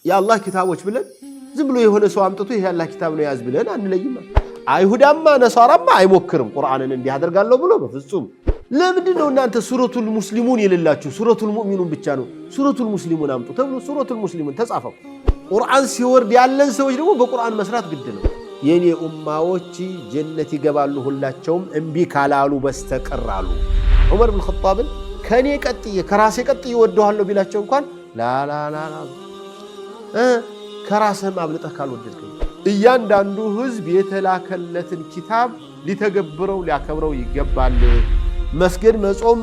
የአላህ ኪታቦች ብለን ዝም ብሎ የሆነ ሰው አምጥቶ ይሄ የአላህ ኪታብ ነው ያዝ ብለን አንለይም። አይሁዳማ ነሳራማ አይሞክርም ቁርአንን እንዲህ አደርጋለሁ ብሎ በፍጹም። ለምንድነው እናንተ ሱረቱል ሙስሊሙን ይልላችሁ? ሱረቱል ሙእሚኑን ብቻ ነው ሱረቱል ሙስሊሙን አምጡ ተብሎ ሱረቱል ሙስሊሙን ተጻፈው። ቁርአን ሲወርድ ያለን ሰዎች ደግሞ በቁርአን መስራት ግድ ነው። የኔ ኡማዎች ጀነት ይገባሉ ሁላቸውም እምቢ ካላሉ በስተቀር አሉ። ዑመር ኢብኑ ኸጣብ ከኔ ቀጥዬ ከራሴ ቀጥዬ ወደዋለሁ ቢላቸው እንኳን ላላላላ ከራስህ አብልጠህ ካልወደድከኝ እያንዳንዱ ህዝብ የተላከለትን ኪታብ ሊተገብረው ሊያከብረው ይገባል። መስገድ፣ መጾም፣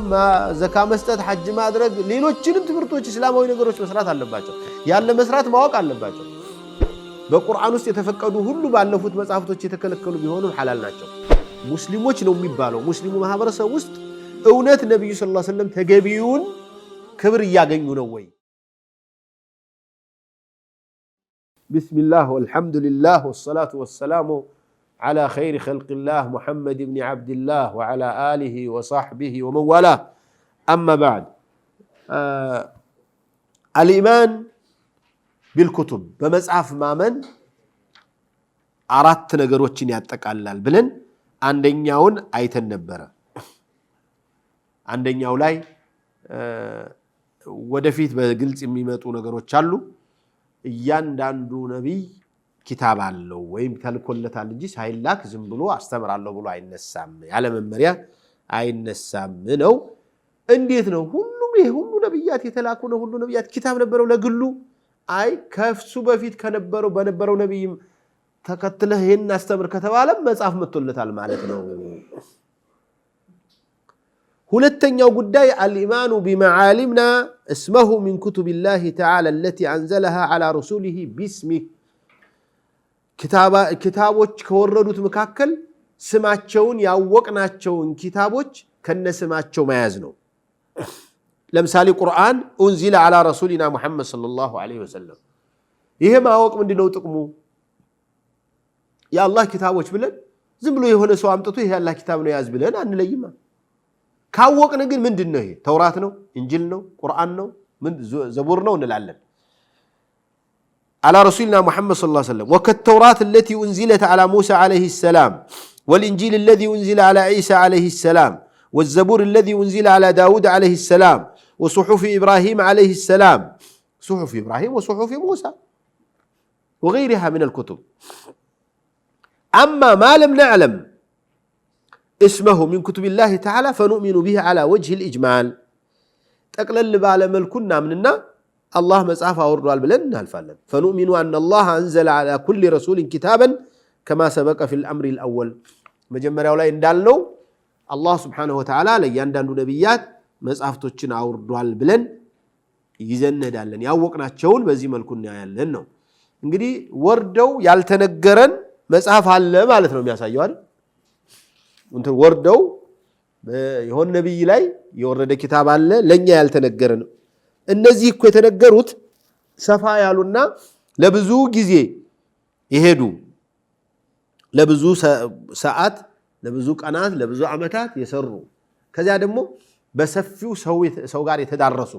ዘካ መስጠት፣ ሐጅ ማድረግ፣ ሌሎችንም ትምህርቶች እስላማዊ ነገሮች መስራት አለባቸው። ያለ መስራት ማወቅ አለባቸው። በቁርአን ውስጥ የተፈቀዱ ሁሉ ባለፉት መጽሐፍቶች የተከለከሉ ቢሆኑም ሐላል ናቸው። ሙስሊሞች ነው የሚባለው ሙስሊሙ ማህበረሰብ ውስጥ እውነት ነብዩ ሰለላሁ ዐለይሂ ወሰለም ተገቢውን ክብር እያገኙ ነው ወይ? ቢስሚላህ ወልሐምዱሊላህ ወሰላቱ ወሰላሙ على خير خلق الله محمد بن عبد الله وعلى آله وصحبه ومن والاه أما بعد الإيمان بالكتب بمصحف مامن አራት ነገሮችን ያጠቃልላል ብለን አንደኛውን አይተን ነበር። አንደኛው ላይ ወደፊት በግልጽ የሚመጡ ነገሮች አሉ። እያንዳንዱ ነብይ ኪታብ አለው ወይም ተልኮለታል እንጂ ሳይላክ ዝም ብሎ አስተምራለሁ ብሎ አይነሳም፣ ያለ መመሪያ አይነሳም ነው። እንዴት ነው? ሁሉም ሁሉ ነብያት የተላኩ ነው። ሁሉ ነብያት ኪታብ ነበረው ለግሉ? አይ ከፍሱ በፊት ከነበረው በነበረው ነብይም ተከትለህ ይሄን አስተምር ከተባለ መጽሐፍ መጥቶለታል ማለት ነው። ሁለተኛው ጉዳይ الإيمان بما علمنا اسمه من كتب الله تعالى التي أنزلها على رسوله باسمه كتابوች ከወረዱት መካከል ስማቸውን ያወቅናቸውን ኪታቦች ከነስማቸው መያዝ ነው። ለምሳሌ ቁርአን انزل على رسولنا محمد صلى الله عليه وسلم ይሄ ማወቅ ምንድነው ጥቅሙ? የአላህ ኪታቦች ብለን ዝም ብሎ የሆነ ሰው አምጥቶ ይሄ የአላህ ኪታብ ነው ያዝ ብለን አንለይም። ካወቅን ግን ምንድነው? ይሄ ተውራት ነው፣ እንጂል ነው፣ ቁርአን ነው፣ ዘቡር ነው እንላለን። على رسولنا محمد صلى الله عليه وسلم وكالتوراة التي أنزلت على موسى عليه السلام والإنجيل الذي أنزل على عيسى عليه السلام والزبور الذي أنزل على داود عليه السلام وصحف إبراهيم عليه السلام صحف إبراهيم وصحف موسى وغيرها من الكتب. أما ما لم نعلم اسمه من كتب الله تعالى فنؤمن به على وجه الإجمال. تقلل بعلى ملكنا مننا الله مصحف أوردوال بلن نالفالن. فنؤمن أن الله أنزل على كل رسول كتابا كما سبق في الأمر الأول. مجمّر أولا إندالو الله سبحانه وتعالى لياندانو نبيات مصحفتوچن أوردوال بلن ይዘነዳለን ያወቅናቸውን በዚህ መልኩ እናያለን ነው። እንግዲህ ወርደው ያልተነገረን መጽሐፍ አለ ማለት ነው የሚያሳየው አይደል? እንት ወርደው የሆነ ነብይ ላይ የወረደ ኪታብ አለ ለኛ ያልተነገረን። እነዚህ እኮ የተነገሩት ሰፋ ያሉና ለብዙ ጊዜ ይሄዱ ለብዙ ሰዓት ለብዙ ቀናት ለብዙ ዓመታት የሰሩ ከዚያ ደግሞ በሰፊው ሰው ጋር የተዳረሱ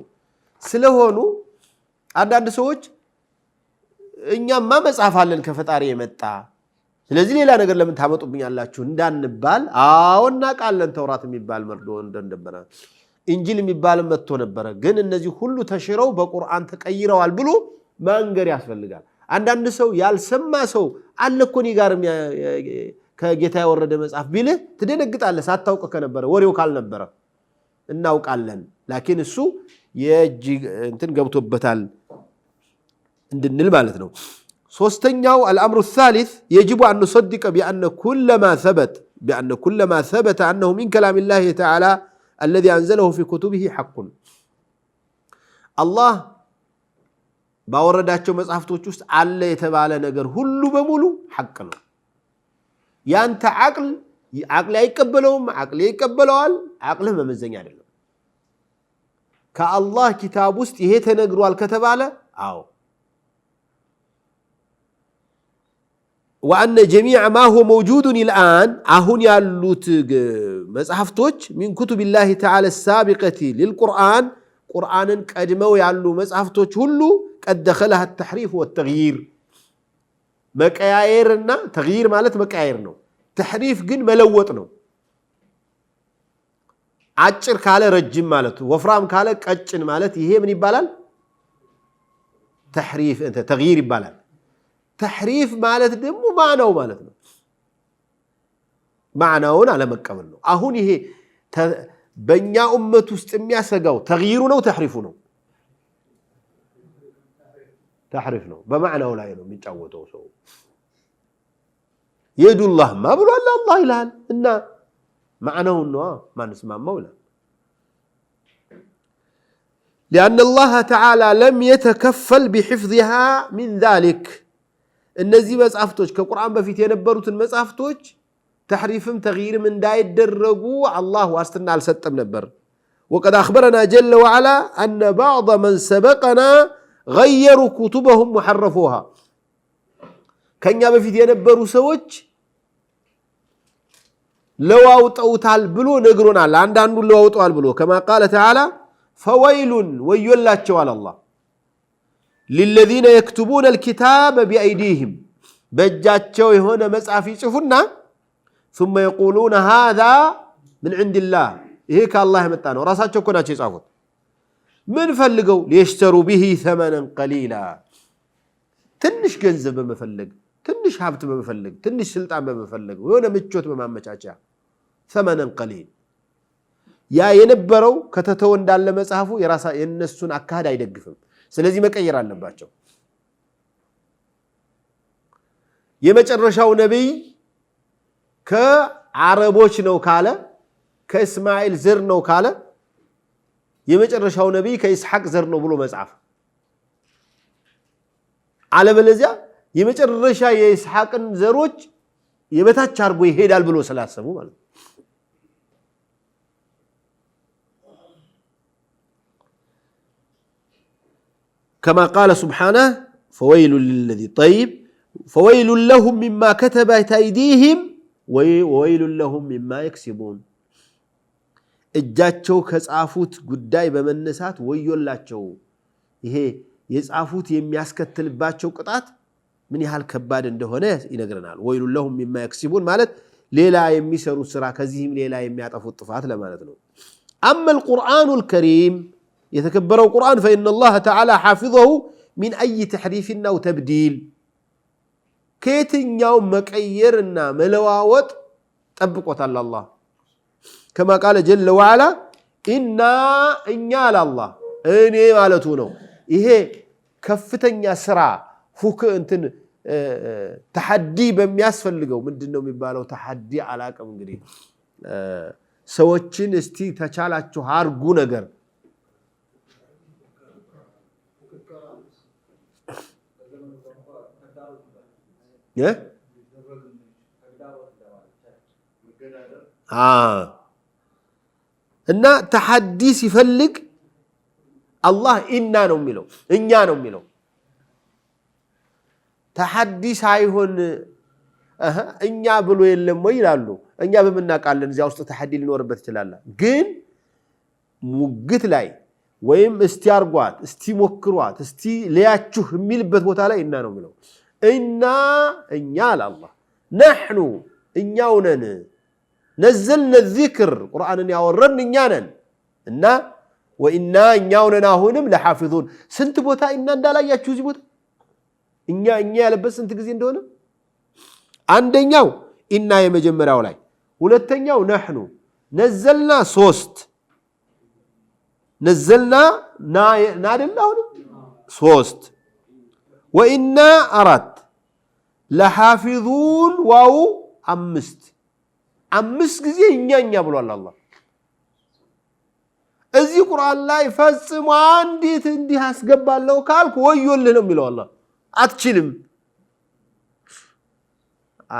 ስለሆኑ አንዳንድ ሰዎች እኛማ መጽሐፍ አለን ከፈጣሪ የመጣ ስለዚህ ሌላ ነገር ለምን ታመጡብኛላችሁ እንዳንባል አዎና ቃልን ተውራት የሚባል መርዶ እንደነበረ እንጂል የሚባል መጥቶ ነበር። ግን እነዚህ ሁሉ ተሽረው በቁርአን ተቀይረዋል ብሎ ማንገር ያስፈልጋል። አንዳንድ ሰው ያልሰማ ሰው አለኮኒ ጋርም ከጌታ ያወረደ መጽሐፍ ቢል ትደነግጣለህ ሳታውቅ ከነበረ ወሬው ካልነበረ እናውቃለን ላኪን እሱ የእጅ እንትን ገብቶበታል እንድንል ማለት ነው። ሶስተኛው الامر الثالث يجب ان نصدق بان كل ما ثبت انه من كلام الله تعالى الذي انزله في كتبه حق. الله ባወረዳቸው መጽሐፍቶች ውስጥ አለ የተባለ ነገር ሁሉ በሙሉ ሐቅ ነው። ያንተ አቅል አይቀበለውም አቅል ይቀበለዋል አቅልህ መመዘኛ አይደለም። ከአላህ ኪታብ ውስጥ ይሄ ተነግሯል ከተባለ አዎ وأن جميع ما هو موجود الآن أهون يالوت مصحفتوች من كتب الله تعالى السابقة للقرآن ቁርአንን ቀድመው ያሉ መጽሐፍቶች ሁሉ قد دخلها التحريف والتغيير መቀያየርና ተግይር ማለት መቀያየር ነው ተሕሪፍ ግን መለወጥ ነው አጭር ካለ ረጅም ማለት ወፍራም ካለ ቀጭን ማለት ይሄ ምን ይባላል ተሕሪፍ እንተ ተግይር ይባላል ተሕሪፍ ማለት ደግሞ ማዕናው ማለት ነው ማዕናውን አለመቀበል ነው አሁን ይሄ በእኛ ኡመት ውስጥ የሚያሰጋው ተግይሩ ነው ተሕሪፉ ነው ተሕሪፍ ነው በማዕናው ላይ ነው የሚጫወተው ሰው የዱላህ ማ ብሎ አላህ ይላል እና معناه انه ما نسمع مولى لأن الله تعالى لم يتكفل بحفظها من ذلك النزي مصحفتوች ከቁርአን በፊት የነበሩትን መጽሐፍቶች ተሕሪፍም ተግይርም እንዳይደረጉ አላህ ዋስትና አልሰጠም ነበር وقد أخبرنا جل وعلا أن بعض من سبقنا غيروا كتبهم وحرفوها ከኛ በፊት የነበሩ ሰዎች ለዋውጣውታል ብሎ ነግሮናል አንዳንዱ ለዋውጣዋል ብሎ كما قال تعالى فويل ويلاچوا على الله للذين يكتبون الكتاب بأيديهم በእጃቸው የሆነ መጽሐፍ ይጽፉና ثم يقولون هذا من عند الله ይሄ ከአላህ የመጣ ነው ራሳቸው እኮ ናቸው የጻፉት ምን ፈልገው ليشتروا به ثمنا قليلا ትንሽ ገንዘብ በመፈለግ ትንሽ ሀብት በመፈለግ ትንሽ ስልጣን በመፈለግ የሆነ ምቾት በማመቻቻ ثمنا قليل ያ የነበረው ከተተው እንዳለ መጽሐፉ የነሱን አካሄድ አይደግፍም ስለዚህ መቀየር አለባቸው የመጨረሻው ነብይ ከአረቦች ነው ካለ ከእስማኤል ዘር ነው ካለ የመጨረሻው ነብይ ከኢስሐቅ ዘር ነው ብሎ መጽሐፍ አለበለዚያ የመጨረሻ የኢስሐቅን ዘሮች የበታች አርጎ ይሄዳል ብሎ ስላሰቡ ማለት كما قال سبحانه فويل للذي طيب فويل لهم مما كتبت أيديهم وويل لهم مما يكسبون እጃቸው ከጻፉት ጉዳይ በመነሳት ወዮላቸው ይሄ የጻፉት የሚያስከትልባቸው ቅጣት ምን ያህል ከባድ እንደሆነ ይነግረናል ወይሉ ለሁም مما يكسبون ማለት ሌላ የሚሰሩት ስራ ከዚህም ሌላ የሚያጠፉት ጥፋት ለማለት ነው اما القرآن الكريم يتكبروا القرآن فإن الله تعالى حافظه من أي تحريف أو تبديل كيتنياو مكيرنا ملواوت طبقوت الله كما قال جل وعلا إنا على الله اني مالتو ነው ይሄ ከፍተኛ ስራ ፉክ እንትን ተሐዲ በሚያስፈልገው ምንድነው የሚባለው ተሐዲ አላቀም እንግዲህ ሰዎችን እስቲ ተቻላችሁ አርጉ ነገር እና ተሐዲ ሲፈልግ አላህ ኢና ነው የሚለው እኛ ነው የሚለው ተሐዲ ሳይሆን እኛ ብሎ የለም ወይ ይላሉ እኛ በመናቃለን እዚያ ውስጥ ተሐዲ ሊኖርበት ይችላል ግን ሙግት ላይ ወይም እስቲ አርጓት እስቲ ሞክሯት እስቲ ለያችሁ የሚልበት ቦታ ላይ እና ነው የሚለው እና እኛ ለአላህ نحن እኛው ነን نزلنا الذكر قرآن ያወረን እኛ ነን እና وإنا እኛው ነን አሁንም ለሐፊዙን ስንት ቦታ እና እንዳላያችሁ እዚህ ቦታ እኛ ያለበት ስንት ጊዜ እንደሆነ አንደኛው ኢና የመጀመሪያው ላይ ሁለተኛው نحن نزلنا 3 نزلنا ናደል አሁን 3 وإنا 4 لحافظون واو 5 ጊዜ እኛ ብሏል አላህ እዚህ ቁርአን ላይ ፈጽሞ አንዲት እንዲህ አስገባለው ካልኩ ወዮልህ ነው የሚለው አላህ አትችልም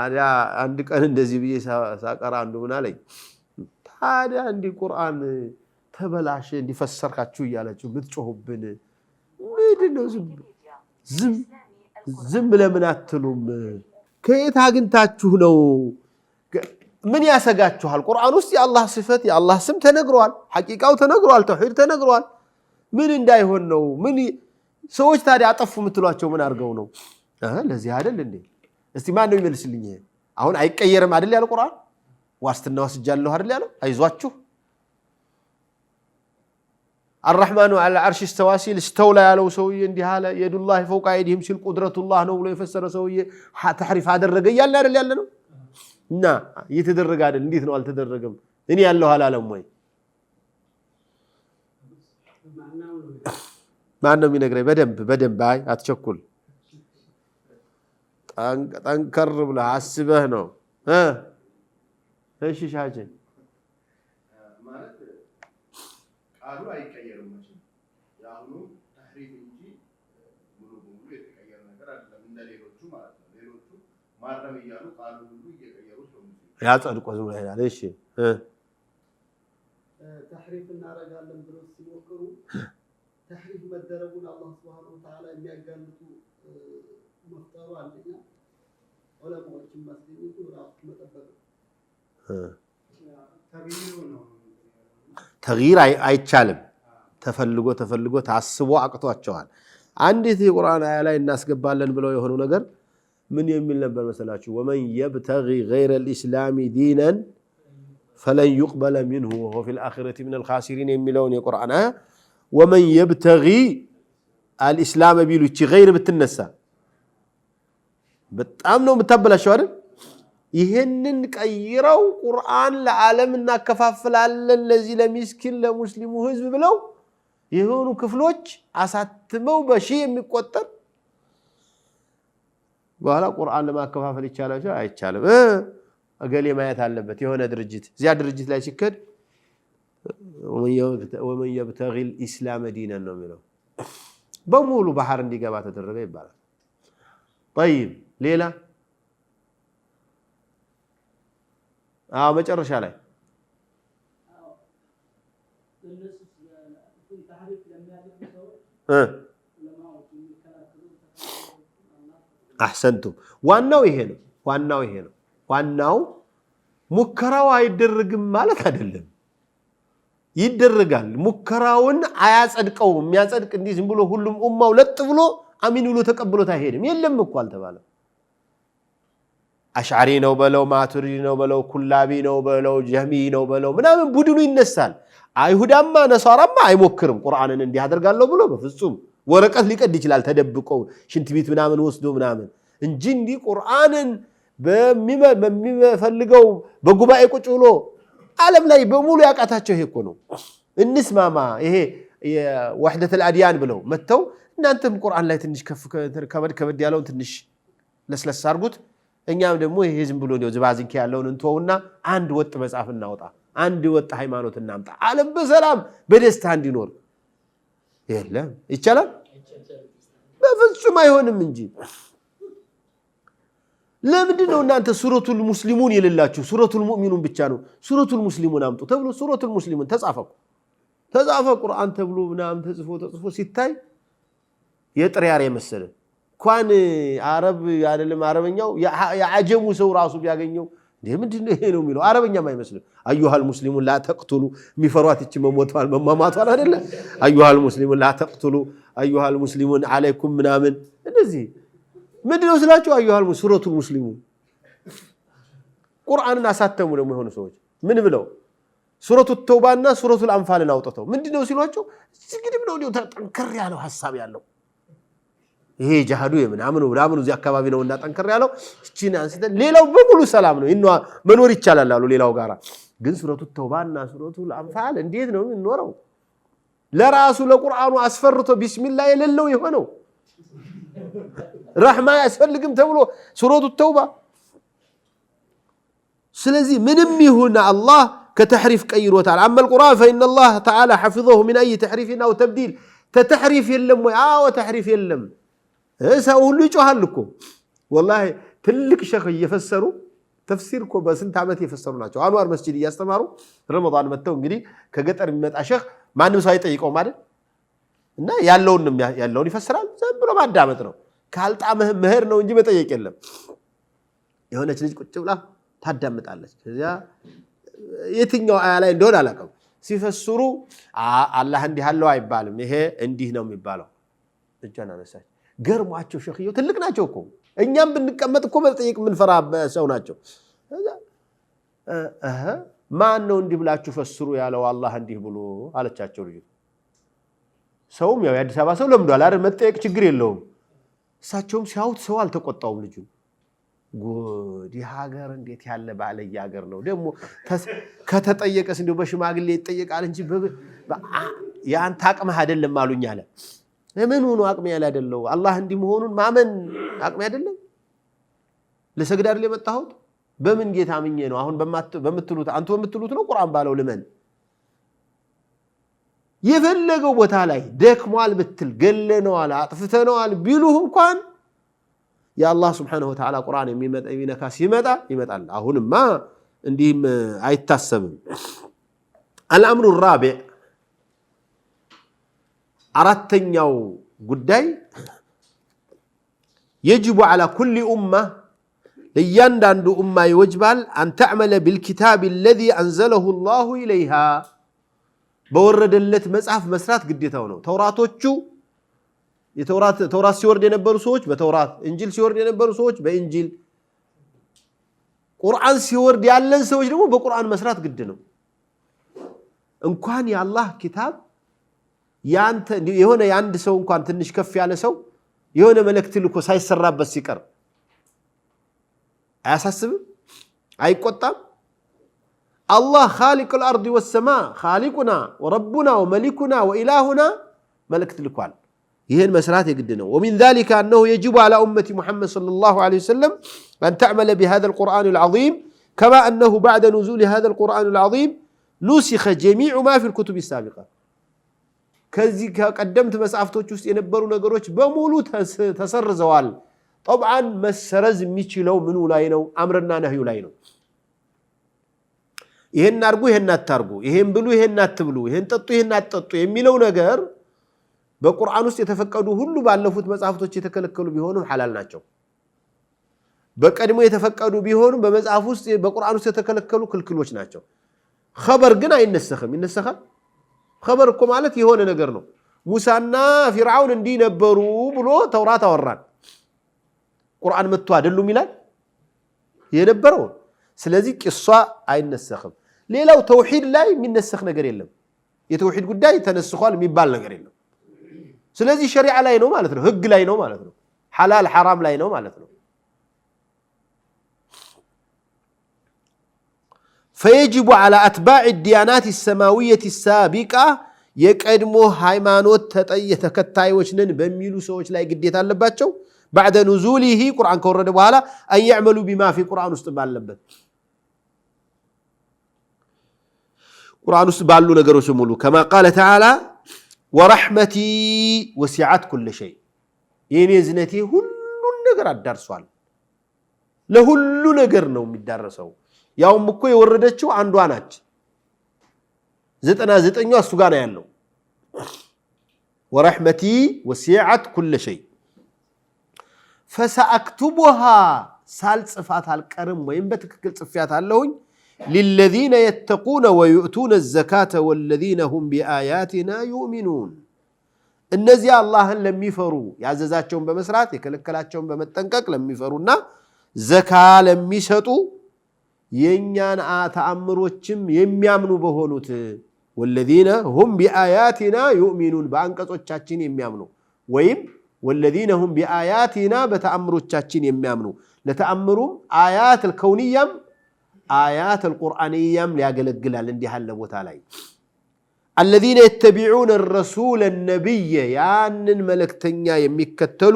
አዳ አንድ ቀን እንደዚህ ብዬ ሳቀራ አንዱ ምን አለኝ ታዲያ እንዲህ ቁርአን ተበላሽ እንዲፈሰርካችሁ እያላችሁ ምትጮህብን ምንድነው ዝም ለምን አትሉም ከየት አግንታችሁ ነው ምን ያሰጋችኋል ቁርአን ውስጥ የአላህ ሲፈት የአላህ ስም ተነግሯል ሐቂቃው ተነግሯል ተውሂድ ተነግሯል ምን እንዳይሆን ነው ምን ሰዎች ታዲያ አጠፉ የምትሏቸው ምን አድርገው ነው ለዚህ አይደል እንዴ እስቲ ማን ነው ይመልስልኝ ይሄ አሁን አይቀየርም አይደል ያለው ቁርአን ዋስትና ወስጃለሁ አይደል ያለው አይዟችሁ الرحمن على العرش استوى ሲል استولى ያለው ሰውዬ እንዲህ አለ የዱላህ فوق ايديهم ሲል ቁድረቱላህ ነው ብሎ የፈሰረ ሰውዬ ተሕሪፍ አደረገ ይያል አይደል ያለ ነው እና እየተደረገ አይደል እንዴት ነው አልተደረገም እኔ ያለው አላለም ወይ ማን ነው የሚነግረኝ በደንብ አይ አትቸኩል ጠንከር ብለህ አስበህ ነው እሺ ሻጀ ማለት ቃሉ አይቀየርም ያሁኑ ተሕሪፍ እንጂ ሙሉ በሙሉ የተቀየረ ነገር አይደለም እንደሌሎቹ ማለት ነው ሌሎቹ ማረም ይያሉ ቃሉ ሁሉ እየቀየሩ ነው ያጸድቁ ነው ይላል እሺ ተሕሪፍ እናረጋለን ብለው ሲሞክሩ ተሕሪፍ መደረጉን አላህ Subhanahu Wa Ta'ala የሚያጋልጡ መፍጠሩ አንደኛ ዑለማዎችን ማስገኘቱ ራሱ መጠበቅ ተግይር አይቻልም ተፈልጎ ታስቦ አቅቷቸዋል አንዲት የቁርአን አያ ላይ እናስገባለን ብለው የሆነው ነገር ምን የሚል ነበር መሰላችሁ ومن يبتغي غير الاسلام دينا فلن يقبل منه وهو في الاخره من الخاسرين የሚለውን የቁርአን አያ ومن يبتغي الاسلام ቢሉች غير ብትነሳ በጣም ነው የምታበላሸው አይደል ይሄንን ቀይረው ቁርአን ለዓለም እናከፋፍላለን ለዚህ ለሚስኪን ለሙስሊሙ ህዝብ ብለው የሆኑ ክፍሎች አሳትመው በሺ የሚቆጠር በኋላ ቁርአን ለማከፋፈል ይቻላል አይቻልም አገሌ ማየት አለበት የሆነ ድርጅት እዚያ ድርጅት ላይ ሲከድ ومن يبتغي الاسلام دينا ነው የሚለው በሙሉ ባህር እንዲገባ ተደረገ ይባላል طيب ሌላ መጨረሻ ላይ احسنتم ዋናው ይሄ ነው ዋናው ሙከራው አይደረግም ማለት አይደለም ይደረጋል ሙከራውን አያጸድቀው የሚያጸድቅ እንዲህ ዝም ብሎ ሁሉም ኡማው ለጥ ብሎ አሚን ብሎ ተቀብሎት አይሄድም የለም እኮ አልተባለም አሽዓሪ ነው በለው ማቱሪዲ ነው በለው ኩላቢ ነው በለው ጀህሚ ነው በለው ምናምን ቡድኑ ይነሳል አይሁዳማ ነሳራማ አይሞክርም ቁርአንን እንዲህ አደርጋለሁ ብሎ በፍጹም ወረቀት ሊቀድ ይችላል ተደብቆ ሽንት ቤት ምናምን ወስዶ ምናምን እንጂ እንዲህ ቁርአንን በሚፈልገው በጉባኤ ቁጭ ብሎ ዓለም ላይ በሙሉ ያቃታቸው ይሄ እኮ ነው እንስማማ ይሄ የወህደት الاديان ብለው መተው እናንተም ቁርአን ላይ ትንሽ ከበድ ያለውን ትንሽ ለስለስ አርጉት እኛም ደግሞ ይሄ ዝም ብሎ ነው ዝባዝንኪ ያለውን እንተውና አንድ ወጥ መጽሐፍ እናውጣ አንድ ወጥ ሃይማኖት እናምጣ ዓለም በሰላም በደስታ እንዲኖር የለም ይቻላል በፍጹም አይሆንም እንጂ ለምንድነው እናንተ ሱረቱል ሙስሊሙን ይልላችሁ ሱረቱል ሙእሚኑን ብቻ ነው ሱረቱል ሙስሊሙን አምጡ ተብሎ ሱረቱል ሙስሊሙን ተጻፈ ቁርአን ተብሎ ምናምን ተጽፎ ሲታይ የጥሪያር የመሰለ እንኳን አረብ አይደለም አረበኛው ያዓጀሙ ሰው ራሱ ቢያገኘው ምንድነው ይሄ ነው የሚለው አረበኛም አይመስልም አዩሃል ሙስሊሙን ላ ተቅቱሉ የሚፈሯት እቺ መማማቷን አይደለ አዩሃል ሙስሊሙን ላ ተቅቱሉ አዩሃል ሙስሊሙን አለይኩም ምናምን እንደዚህ ምንድነው ስላችሁ አዩሃል ሱረቱል ሙስሊሙን ቁርአንን አሳተሙ ደግሞ የሆኑ ሰዎች ምን ብለው ሱረቱት ተውባና ሱረቱል አንፋልን አውጥተው ምንድነው ሲሏቸው እንግዲህ ነው ተጠንከር ያለው ሐሳብ ያለው ይሄ ጃሃዱ የምናምኑ እዚህ አካባቢ ነውና ጠንከር ያለው እቺን አንስተን ሌላው በሙሉ ሰላም ነው ኢንዋ መኖር ይቻላል አሉ ሌላው ጋራ ግን ሱረቱት ተውባና ሱረቱል አንፋል እንዴት ነው የሚኖረው ለራሱ ለቁርአኑ አስፈርቶ ቢስሚላህ የሌለው የሆነው ረህማ ያስፈልግም ተብሎ ሱረቱት ተውባ ስለዚህ ምንም ይሁን አላህ ከተሕሪፍ ቀይሮታል አማ القرآن فإن الله تعالى حفظه من أي تحريف أو تبديل تحريف يلم وتحريف يلم ሰው ሁሉ ይጮሃል እኮ والله ትልቅ ሸኽ እየፈሰሩ ተፍሲር እኮ በስንት ዓመት እየፈሰሩ ናቸው አንዋር መስጂድ እያስተማሩ ረመዳን መተው እንግዲህ ከገጠር የሚመጣ ሸኽ ማንም ሰው አይጠይቀው ማለት እና ያለውን ይፈስራል ዝም ብሎ ማዳመጥ ነው ካልጣመህ መህር ነው እንጂ መጠየቅ የለም የሆነች ልጅ ቁጭ ብላ ታዳምጣለች ከዚያ የትኛው አያ ላይ እንደሆነ አላውቅም ሲፈስሩ አላህ እንዲህ አለው አይባልም ይሄ እንዲህ ነው የሚባለው እጃና ነሳች ገርሟቸው ሸኺዮ ትልቅ ናቸው እኮ እኛም ብንቀመጥ እኮ መጠየቅ ምን ፈራ ሰው ናቸው ማን ነው እንዲህ ብላችሁ ፈስሩ ያለው አላህ እንዲህ ብሎ አለቻቸው ልጅ ሰውም ያው የአዲስ አበባ ሰው ለምዷል አይደል መጠየቅ ችግር የለውም እሳቸውም ሲያውት ሰው አልተቆጣውም ልጁ ጉድ የሀገር እንዴት ያለ ባለየ ሀገር ነው ደግሞ ከተጠየቀስ እንደው በሽማግሌ ይጠየቃል እንጂ ያንተ አቅምህ አይደለም አሉኝ አለ ለምን ሆኖ አቅም ያለ አይደለም አላህ እንዲህ መሆኑን ማመን አቅም አይደለም ለሰግድ አይደል የመጣሁት በምን ጌታ አምኜ ነው አሁን በመትሉት አንተ በመትሉት ነው ቁርአን ባለው ለምን የፈለገው ቦታ ላይ ደክሟል ብትል ገለነዋል አጥፍተነዋል ቢሉህ እንኳን የአላህ Subhanahu Wa Ta'ala ቁርአን የሚነካ ሲመጣ ይመጣል አሁንማ እንዲህም አይታሰብም الامر الرابع አራተኛው ጉዳይ يجب على كل امه ለእያንዳንዱ ኡማ ይወጅባል أن تعمل بالكتاب الذي أنزله الله إليها በወረደለት መጽሐፍ መስራት ግዴታው ነው ተውራቶቹ ተውራት ሲወርድ የነበሩ ሰዎች በተውራት እንጂል ሲወርድ የነበሩ ሰዎች በእንጂል ቁርአን ሲወርድ ያለን ሰዎች ደግሞ በቁርአን መስራት ግድ ነው እንኳን የአላህ ኪታብ ያንተ የሆነ ያንድ ሰው እንኳን ትንሽ ከፍ ያለ ሰው የሆነ መልእክት ልኮ ሳይሰራበት ሲቀር አያሳስብም አይቆጣም الله خالق الأرض والسماء خالقنا وربنا وملكنا وإلهنا ملكت الكوان يهن مسرات يقدنا ومن ذلك أنه يجب على أمة محمد صلى الله عليه وسلم أن تعمل بهذا القرآن العظيم كما أنه بعد نزول هذا القرآن العظيم نسخ جميع ما في الكتب السابقة كذي قدمت مسافتوچ ውስጥ የነበሩ ነገሮች በሙሉ ተሰርዘዋል طبعا መሰረዝ የሚችለው ምኑ ላይ ነው አምርና ነህዩ ላይ ነው ይሄን አርጉ ይሄን አታርጉ ይሄን ብሉ ይሄን አትብሉ ይሄን ጠጡ ይሄን አትጠጡ የሚለው ነገር በቁርአን ውስጥ የተፈቀዱ ሁሉ ባለፉት መጽሐፍቶች የተከለከሉ ቢሆኑም ሐላል ናቸው በቀድሞ የተፈቀዱ ቢሆኑም በመጽሐፍ ውስጥ በቁርአን ውስጥ የተከለከሉ ክልክሎች ናቸው خبر ግን አይነሰخም ይነሰخል خبر እኮ ማለት የሆነ ነገር ነው ሙሳና ፊርዓውን እንዲህ ነበሩ ብሎ ተውራት አወራን ቁርአን መጥቶ አይደሉም ይላል የነበረው ስለዚህ ቂሷ አይነሰخም ሌላው ተውሂድ ላይ የሚነሰخ ነገር የለም የተውሂድ ጉዳይ ተነስቷል የሚባል ነገር የለም ስለዚህ ሸሪዓ ላይ ነው ማለት ነው ህግ ላይ ነው ማለት ነው ሐላል ሐራም ላይ ነው ማለት ነው فيجب على أتباع الديانات السماوية السابقة የቀድሞ ሃይማኖት ተከታዮች ነን በሚሉ ሰዎች ላይ ግዴታ አለባቸው بعد نزوله قرآن ከወረደ በኋላ أن يعملوا بما في قرآن ውስጥ ባለበት قرآن ውስጥ ባሉ ነገሮች ሙሉ كما قال تعالى ورحمتي وسعت كل شيء የኔ ዝነቴ ሁሉን ነገር አዳርሷል ለሁሉ ነገር ነው የሚዳረሰው ያውም እኮ የወረደችው አንዷ ናች 99ኛው እሱ ጋር ነው ያለው ورحمتي وسعت كل شيء فسأكتبها ሳልጽፋት አልቀርም ወይም በትክክል ጽፌያት አለሁኝ للذين يتقون ويؤتون الزكاة والذين هم بآياتنا يؤمنون እነዚህ አላህን ለሚፈሩ ያዘዛቸውን በመስራት የከለከላቸውን በመጠንቀቅ ለሚፈሩና ዘካ ለሚሰጡ የኛን ተአምሮችም የሚያምኑ በሆኑት والذين هم بآياتنا يؤمنون በአንቀጾቻችን የሚያምኑ ወይም والذين هم بآياتنا بتأمروቻችን የሚያምኑ ለተአምሩም آيات الكونية آيات القرآنية ሊያገለግላል እንዲህ ያለ ቦታ ላይ الذين يتبعون الرسول النبي ያንን መልእክተኛ የሚከተሉ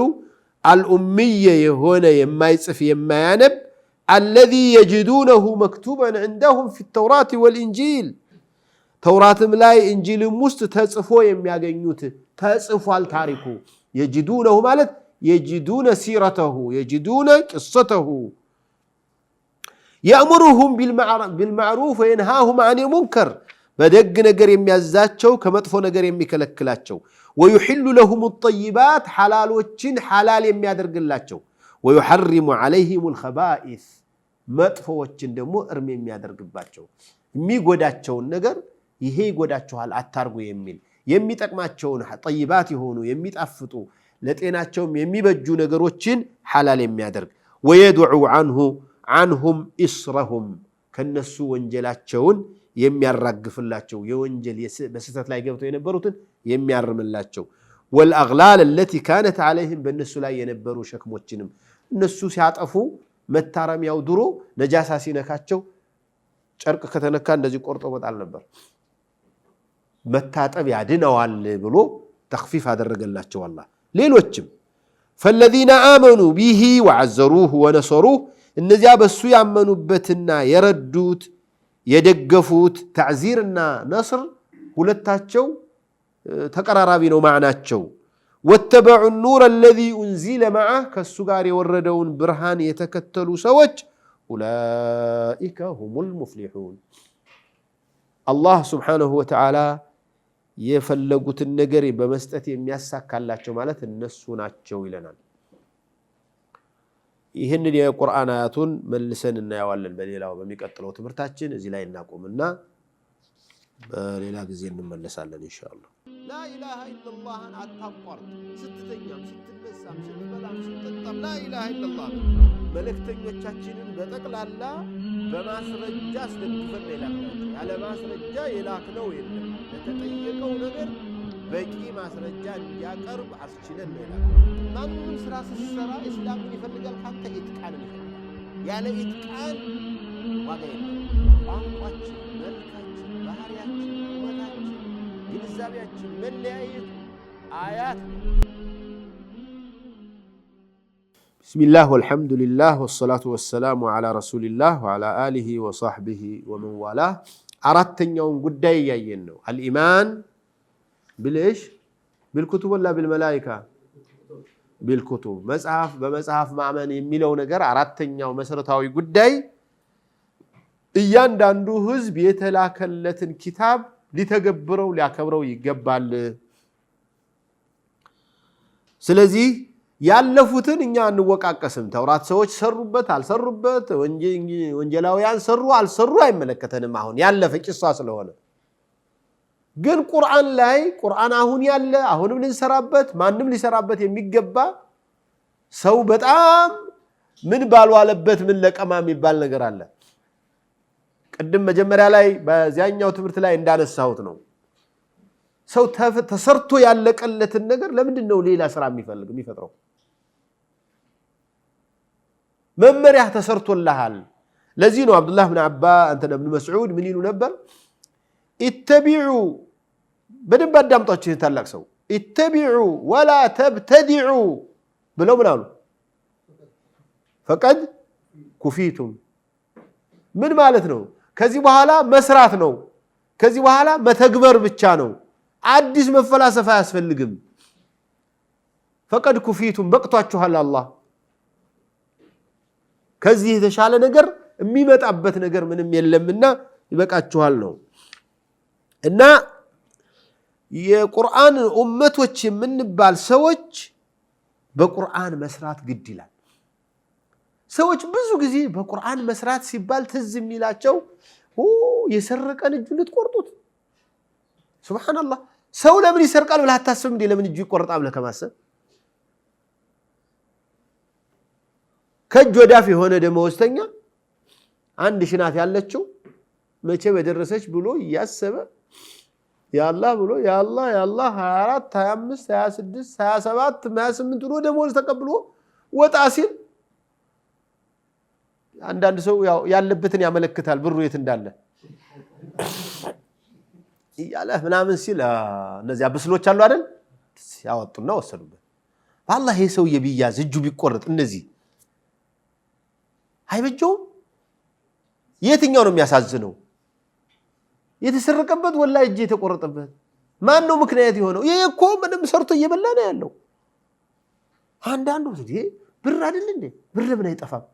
الأمية የሆነ የማይጽፍ የማያነብ الذي يجدونه مكتوبا عندهم في التوراة والإنجيل ተውራትም ላይ እንጂልም ውስጥ ተጽፎ የሚያገኙት ተጽፏል ታሪኩ يجدونه ማለት يجدون سيرته يجدون قصته يأمرهم بالمعروف وينهاهم عن المنكر በደግ ነገር የሚያዛቸው ከመጥፎ ነገር የሚከለክላቸው ويحل لهم الطيبات حلالዎችን حلال የሚያደርግላቸው ويحرم عليهم الخبائث መጥፎዎችን ደግሞ እርም የሚያደርግባቸው የሚጎዳቸውን ነገር ይሄ ይጎዳችኋል አታርጉ የሚል የሚጠቅማቸውን ጠይባት የሆኑ የሚጣፍጡ ለጤናቸውም የሚበጁ ነገሮችን ሐላል የሚያደርግ ወየድዑ عنهم إصرهم ከነሱ ወንጀላቸውን የሚያራግፍላቸው የወንጀል በስተት ላይ ገብተው የነበሩትን የሚያርምላቸው والأغلال التي كانت عليهم በእነሱ ላይ የነበሩ ሸክሞችንም እነሱ ሲያጠፉ መታረሚያው ድሮ ነጃሳ ሲነካቸው ጨርቅ ከተነካ እንደዚህ ቆርጦ መጣል ነበር መታጠብ ያድነዋል ብሎ ተخفيف አደረገላቸው አላህ ሌሎችም فالذين آمنوا به وعزروه ونصروه እነዚያ በሱ ያመኑበትና የረዱት የደገፉት ተዕዚርና ነስር ሁለታቸው ተቀራራቢ ነው ማዕናቸው واتبعوا النور الذي أنزل معه ከሱ ጋር የወረደውን ብርሃን የተከተሉ ሰዎች أولئك هم المفلحون الله سبحانه وتعالى የፈለጉትን ነገር በመስጠት የሚያሳካላቸው ማለት እነሱ ናቸው ይለናል ይሄንን የቁርአን አያቱን መልሰን እናያዋለን በሌላው በሚቀጥለው ትምህርታችን እዚህ ላይ እናቆምና በሌላ ጊዜ እንመለሳለን ኢንሻአላህ ላ ኢላሃ ኢላላህ አታቋርጥ ስትተኛም ስትነሳም ስትበላም ስትጠጣም ላ ኢላሃ ኢላላህ መልእክተኞቻችንን በጠቅላላ በማስረጃ አስደግፈን ይላክናቸው ያለ ማስረጃ የላክነው የለም ለተጠየቀው ነገር በቂ ማስረጃ እንዲያቀርብ አስችለን ይላክናቸው ማንንም ስራ ሲሰራ እስላምን ይፈልጋል ካንተ ኢትቃን ይፈልጋል ያለ ኢትቃን ዋጋ የለም ቋንቋችን መልካችን ባህሪያችን ውበታችን ግንዛቤያችን መለያየት አያት بسم الله والحمد لله والصلاة والسلام على رسول الله وعلى آله وصحبه ومن والاه አራተኛውን ጉዳይ ያየን ነው الإيمان بالإيش بالكتب ولا بالملائكة بالكتب በመጽሐፍ ማመን የሚለው ነገር አራተኛው መሰረታዊ ጉዳይ እያንዳንዱ ህዝብ የተላከለትን ኪታብ ሊተገብረው ሊያከብረው ይገባል ስለዚህ ያለፉትን እኛ አንወቃቀስም ተውራት ሰዎች ሰሩበት አልሰሩበት ወንጀላውያን ሰሩ አልሰሩ አይመለከተንም አሁን ያለፈ ቂሷ ስለሆነ ግን ቁርአን ላይ ቁርአን አሁን ያለ አሁንም ልንሰራበት ማንንም ሊሰራበት የሚገባ ሰው በጣም ምን ባልዋለበት ምን ለቀማ የሚባል ነገር አለ ቀደም መጀመሪያ ላይ በዚያኛው ትምህርት ላይ እንዳነሳሁት ነው ሰው ተሰርቶ ያለቀለትን ነገር ለምንድን ነው ሌላ ስራ የሚፈጥረው መመሪያ ተሰርቶልሃል ለዚህ ነው አብዱላህ ኢብኑ አባስ አንተና ኢብኑ መስዑድ ምን ይሉ ነበር اتبعوا بدم አዳምጧችሁ ታላቅ ሰው اتبعوا ولا تبتدعوا ብለው ምን አሉ فقد كفيتم ምን ማለት ነው ከዚህ በኋላ መስራት ነው ከዚህ በኋላ መተግበር ብቻ ነው አዲስ መፈላሰፍ አያስፈልግም فقد كفيتم በቅቷችኋል አላህ ከዚህ የተሻለ ነገር የሚመጣበት ነገር ምንም የለምና ይበቃችኋል ነው እና የቁርአን ኡመቶች የምንባል ሰዎች በቁርአን መስራት ግድ ይላል ሰዎች ብዙ ጊዜ በቁርአን መስራት ሲባል ትዝ የሚላቸው የሰረቀን እጁ ልትቆርጡት ሱብሃንአላህ ሰው ለምን ይሰርቃል ብለህ አታስብም እንዴ ለምን እጁ ይቆርጣል ብለህ ከማሰብ ከእጅ ወዳፍ የሆነ ደመወዝተኛ አንድ ሽናት ያለችው መቼ በደረሰች ብሎ ያሰበ ያአላህ ብሎ ያአላህ 24 25 26 27 28 ብሎ ደመወዝ ተቀብሎ ወጣ ሲል አንዳንድ ሰው ያለበትን ያመለክታል ብሩ የት እንዳለ ይያለ ምናምን ሲል እነዚያ ብስሎች አሉ አይደል ያወጡና ወሰዱበት والله ይሄ ሰው የቢያዝ እጁ ቢቆርጥ እነዚህ አይበጀው የትኛው ነው የሚያሳዝነው የተሰረቀበት ወላሂ እጅ የተቆረጠበት ማን ነው ምክንያት የሆነው ይሄ እኮ ምንም ሰርቶ እየበላ ነው ያለው አንዳንዱ እንዴ ብር አይደል እንዴ ብር ምን አይጠፋም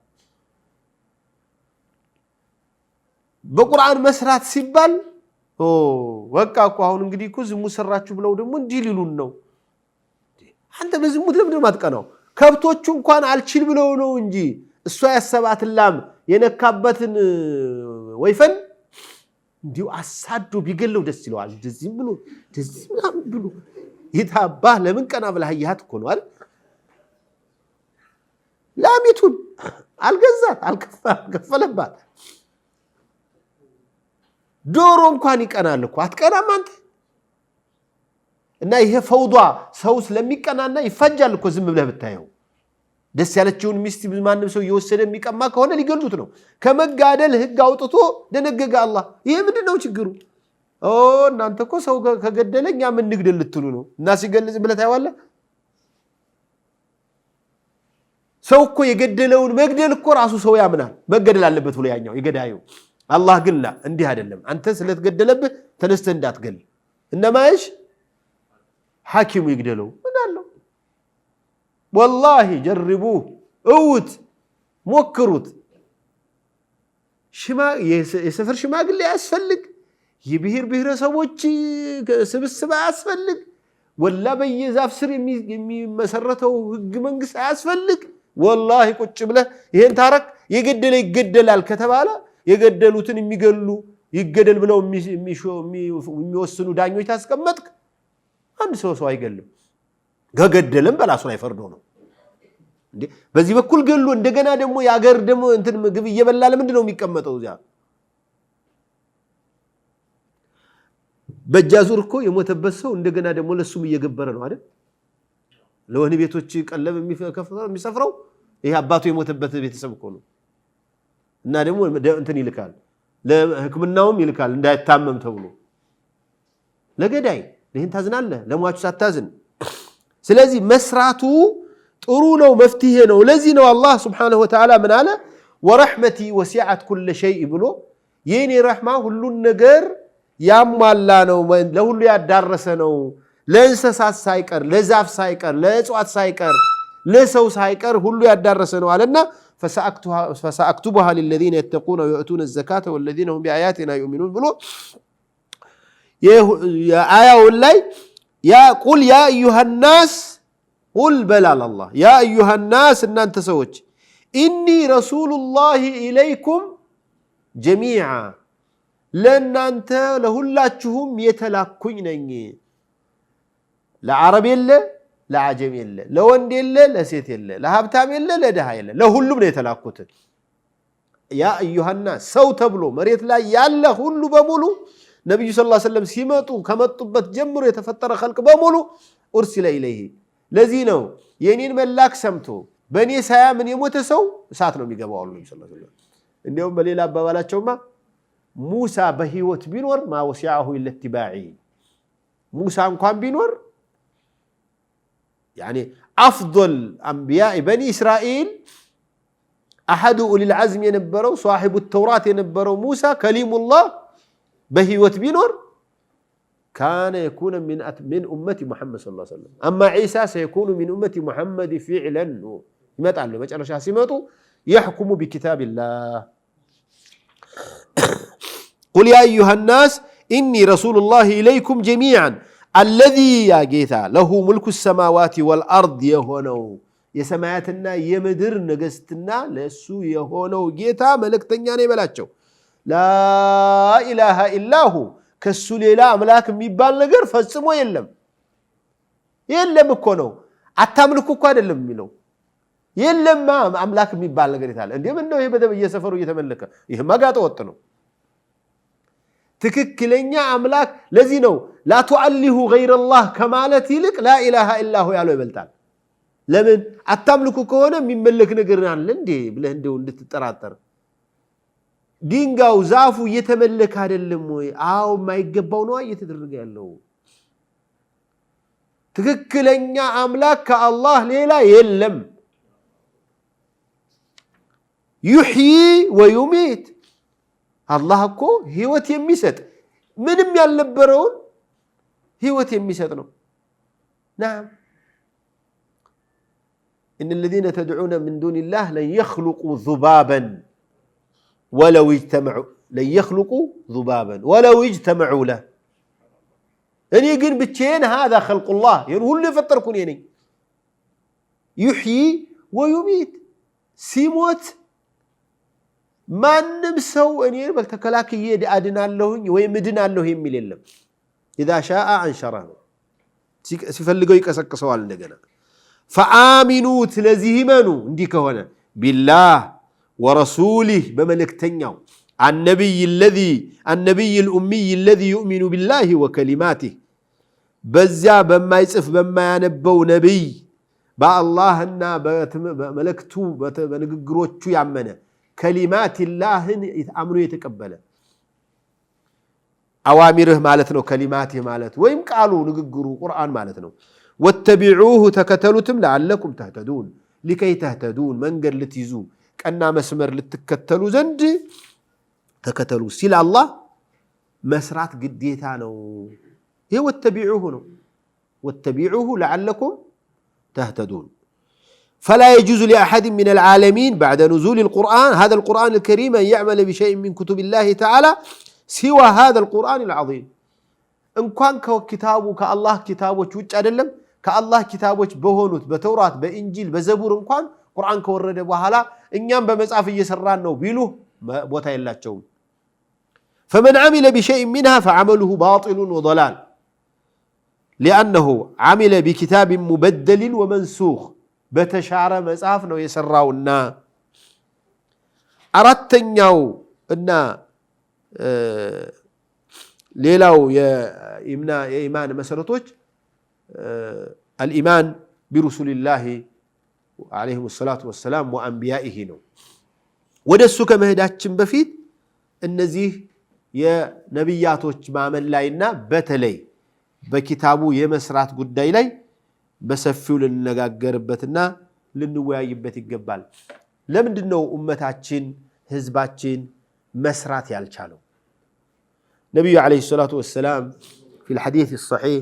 በቁርአን መስራት ሲባል ወቃ እኮ አሁን እንግዲህ እኮ ዝሙት ሰራችሁ ብለው ደግሞ እንዲህ ሊሉን ነው አንተ በዝሙት ለምን ማጥቀናው ከብቶቹ እንኳን አልችል ብለው ነው እንጂ እሷ ያሰባትላም የነካበትን ወይፈን እንዲሁ አሳዶ ቢገለው ደስ ይለዋል እንደዚህ ብሎ እንደዚህ ምናምን ብሎ ይታባህ ለምን ቀና ብለህ ያያት እኮ ነው አይደል ላሚቱን አልገዛት አልከፈለባት ዶሮ እንኳን ይቀናል እኮ አትቀናም አንተ እና ይሄ ፈውዷ ሰው ስለሚቀናና ይፈጃል እኮ ዝም ብለህ ብታየው ደስ ያለችውን ሚስት ማንም ሰው እየወሰደ የሚቀማ ከሆነ ሊገሉት ነው ከመጋደል ህግ አውጥቶ ደነገገ አላህ ይሄ ምንድነው ችግሩ እናንተ እኮ ሰው ከገደለኛ ምን ንግደል ልትሉ ነው እና ሲገልጽ ብለህ ታይዋለህ ሰው እኮ የገደለውን መግደል እኮ ራሱ ሰው ያምናል መገደል አለበት ብሎ ያኛው ይገዳዩ አላህ ግን ላ እንዲህ አይደለም አንተ ስለተገደለብህ ተነስተህ እንዳትገል እነማይሽ ሐኪሙ ይገደለው ምን አለው والله جربوه اوت ሞክሩት የሰፈር ሽማግሌ ያስፈልግ የብሔር ብሔረሰቦች ስብስብ ያስፈልግ ወላ በየዛፍ ስር የሚመሰረተው ህግ መንግስት ያስፈልግ والله ቁጭ ብለህ ይሄን ታረክ የገደለ ይገደላል ከተባለ የገደሉትን የሚገሉ ይገደል ብለው የሚወስኑ ዳኞች ታስቀመጥክ አንድ ሰው አይገልም ገገደለም በራሱ ላይ ፈርዶ ነው እንዴ በዚህ በኩል ገሉ እንደገና ደግሞ ያገር ደግሞ እንትን ምግብ እየበላ ለምንድነው የሚቀመጠው እዚያ በጃዙር እኮ የሞተበት ሰው እንደገና ደግሞ ለሱም እየገበረ ነው አይደል ለወህኒ ቤቶች ቀለብ የሚሰፍረው ይሄ አባቱ የሞተበት ቤተሰብ እኮ ነው እና ደግሞ እንትን ይልካል ለህክምናውም ይልካል እንዳይታመም ተብሎ ለገዳይ ለህን ታዝናለህ ለሟቹ ሳታዝን ስለዚህ መስራቱ ጥሩ ነው መፍትሄ ነው ለዚህ ነው አላህ Subhanahu Wa Ta'ala ምን አለ ወረህመቲ ወሲዐት ኩል ሸይء ብሎ የኔ ረህማ ሁሉን ነገር ያሟላ ነው ለሁሉ ያዳረሰ ነው ለእንስሳት ሳይቀር ለዛፍ ሳይቀር ለእጽዋት ሳይቀር ለሰው ሳይቀር ሁሉ ያዳረሰ ነው አለና فسأكتبها للذين يتقون ويؤتون الزكاة والذين هم بآياتنا يؤمنون ብሎ የአያው ላይ يا قل يا أيها الناس قل بلال الله يا أيها الناس إن أنت سوتش إني رسول الله إليكم جميعا لأن أنت لهلاتهم يتلاكوينني لا عربي إلا لا عجمي إلا لا وند إلا لا سيت إلا لا هبتام إلا لا دها إلا لهلهم يتلاكوت يا أيها الناس سوت بلو مريت لا يلا هلو بمولو نبي صلى الله عليه وسلم سيمتو كما طبت جمر يتفتر خلق بمولو أرسل إليه لذينه ينين ملاك سمتو بني سايا من يموت سو ساتنا بيقبوا النبي صلى الله عليه وسلم اليوم بليل أبا ولا تشوما موسى بهيوت بينور ما وسعه إلا اتباعي موسى كان بينور يعني أفضل أنبياء بني إسرائيل أحد أولي العزم ينبروا صاحب التوراة ينبروا موسى كليم الله بهيوت بينور كان يكون من أمة محمد صلى الله عليه وسلم أما عيسى سيكون من أمة محمد فعلا ما تعلم ما تعلم شاسمته يحكم بكتاب الله قل يا أيها الناس إني رسول الله إليكم جميعا الذي يا جيثا له ملك السماوات والأرض يهونو يسماعتنا يمدر نجستنا لسو يهونو جيثا ملك تنياني بلاتشو لا إله إلا هو كسو ليلا أملاك ميبال نجر فاسمو يلم كونو أتاملكو قاد يلم ميلو يلم ما أملاك ميبال نجر يتعال عندي منه يبدأ يسافروا يتملك يهم ما قاطع وطنو تككلنيا أملاك لذينو لا تعله غير الله كمالتي لك لا إله إلا هو يالو يبلتال لمن أتاملكو كونا من ملك نجران لندي بلهندو لتتراتر دينغاو زافو يتملك هذا اللموي أو ما يقبونه يتدرج له تككلنيا أملاك كالله ليلا يلم يحيي ويميت الله كو هيوت يميست منم يالبرون هيوت يميستنو نعم إن الذين تدعون من دون الله لن يخلقوا ذبابا ولو اجتمعوا لن يخلقوا ذبابا ولو اجتمعوا له يعني يقول بتشين هذا خلق الله يعني هو اللي يفطركم يعني يحيي ويميت سيموت ማንም ሰው እኔ በተከላክዬ አድናለሁኝ ወይ ምድናለሁ የሚል የለም اذا شاء انشره ሲፈልገው ይቀሰቅሰዋል እንደገና فآمنوا تلزيمنوا እንዲህ ከሆነ بالله ورسوله بملكتኛው النبي الأمي الذي يؤمن بالله وكلماته በዚያ በማይጽፍ በማያነበው ነብይ በአላህና በመለክቱ በንግግሮቹ ያመነ كلمات الله አምኖ የተቀበለ አዋሚርህ ማለት ነው كلماته ማለት ወይም ቃሉ ንግግሩ ቁርአን ማለት ነው واتبعوه ተከተሉትም لعلكم تهتدون لكي تهتدون መንገድ ልትይዙ ቀና መስመር ልትከተሉ ዘንድ ተከተሉ ሲል አላህ መስራት ግዴታ ነው ይሄ واتبعوه ነው واتبعوه لعلكم تهتدون فلا يجوز لأحد من العالمين بعد نزول القرآن هذا القرآن الكريم أن يعمل بشيء من كتب الله تعالى سوى هذا القرآن العظيم إن كان كتابه كالله كتابه وش أدلم كالله كتابه بهونت بتوراة بإنجيل بزبور إن كان قرآن كورده وحلا إن يام بمسعف يسران نو بيلوه بوتا إلا تشون فمن عمل بشيء منها فعمله باطل وضلال لأنه عمل بكتاب مبدل ومنسوخ بتشعر مسعف نو يسراونا أردتنياو إن ليلاو يا إيمان مسرتوج الإيمان برسول الله عليه الصلاة والسلام وأنبيائه نو ودسو كمهداتشن بفيت النزيه يا نبياتوج معمل لاينا بتلي بكتابو يمسرات قداي لي بسفيو لننقاقربتنا لنوايبت القبال لمندنو أمتاتشن هزباتشن مسرات يالشالو نبي عليه الصلاة والسلام في الحديث الصحيح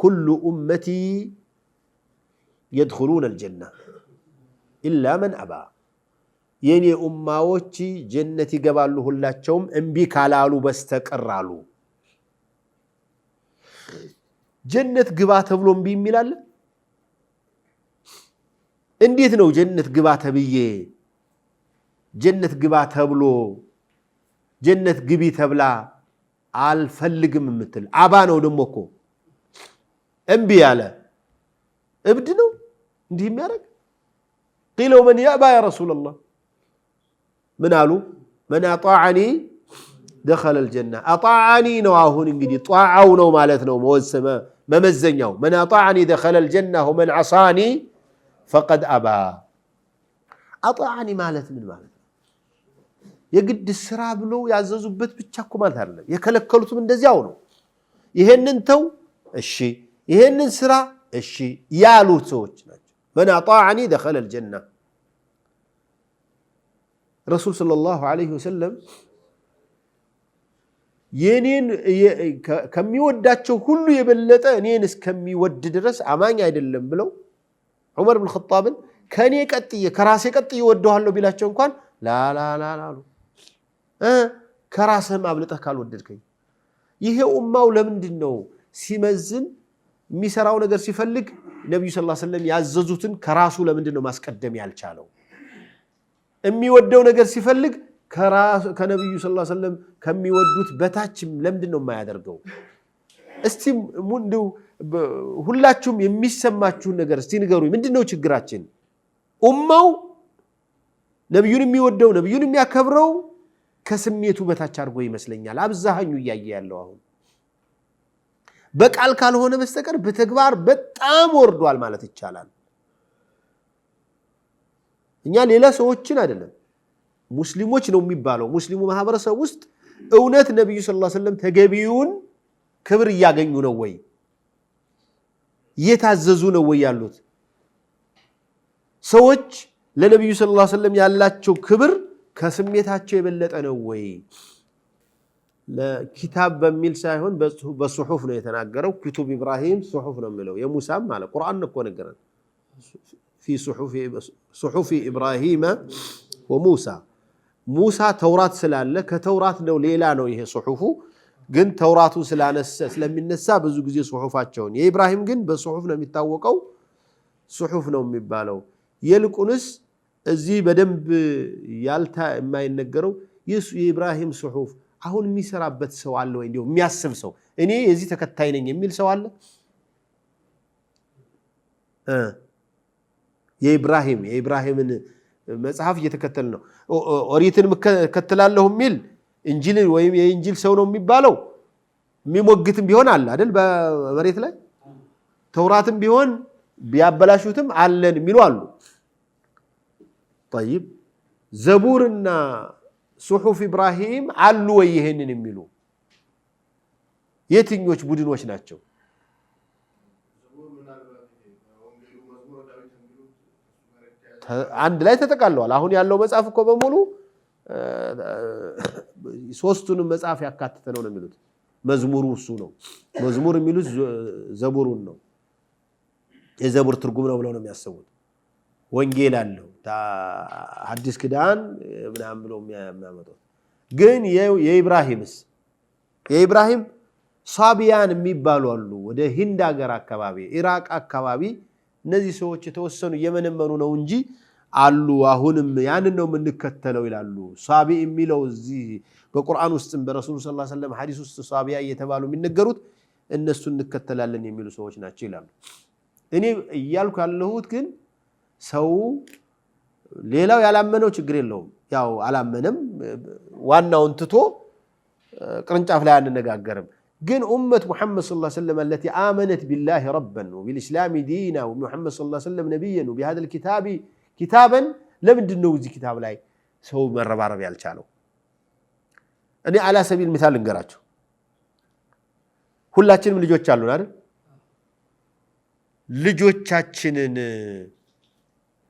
كل أمتي يدخلون الجنة إلا من أبى يني أماوتي جنتي قبالله الله تشوم انبي كالالو بستقرالو جنة قبات بلو انبي ملال انديت نو جنة قبات بيه جنة قبات بلو جنة قبي تبلا አልፈልግም ምትል አባ ነው ደሞኮ እንቢ ያለ እብድ ነው እንዲህ የሚያረግ قيلوا من يأبى يا رسول الله من قالوا من أطاعني دخل الجنة أطاعني ነው አሁን እንግዲህ ጧዓው ነው ማለት ነው መወሰመ መመዘኛው من أطاعني دخل الجنة ومن عصاني فقد أبى أطاعني ማለት ምን ማለት የግድ ስራ ብሎ ያዘዙበት ብቻ እኮ ማለት አይደለም የከለከሉትም እንደዚያው ነው ይሄንን ተው እሺ ይሄንን ስራ እሺ ያሉት ሰዎች ናቸው من أطاعني دخل الجنة رسول صلى الله عليه وسلم የኔን ከሚወዳቸው ሁሉ የበለጠ እኔን እስከሚወድ ድረስ አማኝ አይደለም ብለው ዑመር ኢብኑ ኸጣብን ከኔ ቀጥዬ ከራሴ ቀጥዬ ወደዋለሁ ቢላቸው እንኳን ላላላላሉ ከራስህ ማብለጠህ ካልወደድከኝ ይሄ ኡማው ለምንድነው ሲመዝን የሚሰራው ነገር ሲፈልግ ነብዩ ሰለላሁ ዐለይሂ ወሰለም ያዘዙትን ከራሱ ለምንድነው ማስቀደም ያልቻለው የሚወደው ነገር ሲፈልግ ከነብዩ ሰለላሁ ዐለይሂ ወሰለም ከሚወዱት በታች ለምንድነው የማያደርገው እስቲ ሙንዱ ሁላችሁም የሚሰማችሁ ነገር እስቲ ንገሩኝ ምንድነው ችግራችን ኡማው ነብዩን የሚወደው ነብዩን የሚያከብረው ከስሜቱ በታች አድርጎ ይመስለኛል አብዛኛው ያያየ ያለው አሁን በቃል ካልሆነ በስተቀር በተግባር በጣም ወርዷል ማለት ይቻላል እኛ ሌላ ሰዎችን አይደለም ሙስሊሞች ነው የሚባለው ሙስሊሙ ማህበረሰብ ውስጥ እውነት ነብዩ ሰለላሁ ዐለይሂ ወሰለም ተገቢውን ክብር ያገኙ ነው ወይ የታዘዙ ነው ወይ ያሉት ሰዎች ለነብዩ ሰለላሁ ዐለይሂ ወሰለም ያላቸው ክብር ከስሜታቸው የበለጠ ነው ወይ ለኪታብ በሚል ሳይሆን በሱሑፍ ነው የተናገረው ኩቱብ ኢብራሂም ሱሑፍ ነው የሚለው የሙሳም ማለት ቁርአን እኮ ነገረን في صحف ابراهيم وموسى موسى ተውራት ስላለ ከተውራት ነው ሌላ ነው ይሄ ሱሑፉ ግን ተውራቱ ስለሚነሳ ብዙ ጊዜ ሱሑፋቸውን የኢብራሂም ግን በሱሑፍ ነው የሚታወቀው ሱሑፍ ነው የሚባለው ይልቁንስ እዚህ በደንብ ያልታ የማይነገረው የኢብራሂም ሱሑፍ አሁን የሚሰራበት ሰው አለ ወይ? እንደው የሚያስብ ሰው እኔ የዚህ ተከታይ ነኝ የሚል ሰው አለ? የኢብራሂምን መጽሐፍ እየተከተል ነው። ኦሪትን እከተላለሁ የሚል እንጂል ወይም የእንጂል ሰው ነው የሚባለው የሚሞግትም ቢሆን አለ አይደል? በመሬት ላይ ተውራትም ቢሆን ቢያበላሹትም አለን የሚሉ አሉ። طيب ዘቡርና ሱሑፍ ኢብራሂም አሉ ወይ ይሄንን የሚሉ የትኞች ቡድኖች ናቸው? አንድ ላይ ተጠቃለዋል። አሁን ያለው መጽሐፍ እኮ በሙሉ ሶስቱንም መጽሐፍ ያካተተ ነው የሚሉት። መዝሙሩ እሱ ነው። መዝሙር የሚሉት ዘቡሩን ነው። የዘቡር ትርጉም ነው ብለው ነው የሚያስቡት። ወንጌል አለው ሐዲስ ኪዳን ምናምን ብለው የሚያመጡት ግን የኢብራሂም ሳቢያን የሚባሉ አሉ። ወደ ሂንድ ሀገር አካባቢ ኢራቅ አካባቢ እነዚህ ሰዎች የተወሰኑ እየመነመኑ ነው እንጂ አሉ። አሁንም ያንን ነው የምንከተለው ይላሉ። ሳቢ የሚለው እዚህ በቁርአን ውስጥም በረሱል ሰለላሁ ዐለይሂ ወሰለም ሐዲስ ውስጥ ሳቢያ እየተባሉ የሚነገሩት እነሱ እንከተላለን የሚሉ ሰዎች ናቸው ይላሉ። እኔ እያልኩ ያለሁት ግን ሰው ሌላው ያላመነው ችግር የለውም። ያው አላመነም ዋናውን ትቶ ቅርንጫፍ ላይ አንነጋገርም። ግን ኡመት ሙሐመድ ሰለላሁ ዐለይሂ ወሰለም التي آمنت بالله ربا وبالإسلام دينا ومحمد صلى الله عليه وسلم نبيا وبهذا الكتاب كتابا ለምንድን ነው እዚህ ኪታብ ላይ ሰው መረባረብ ያልቻለው? እኔ على سبيل المثال ልንገራችሁ። ሁላችንም ልጆች አሉን አይደል? ልጆቻችንን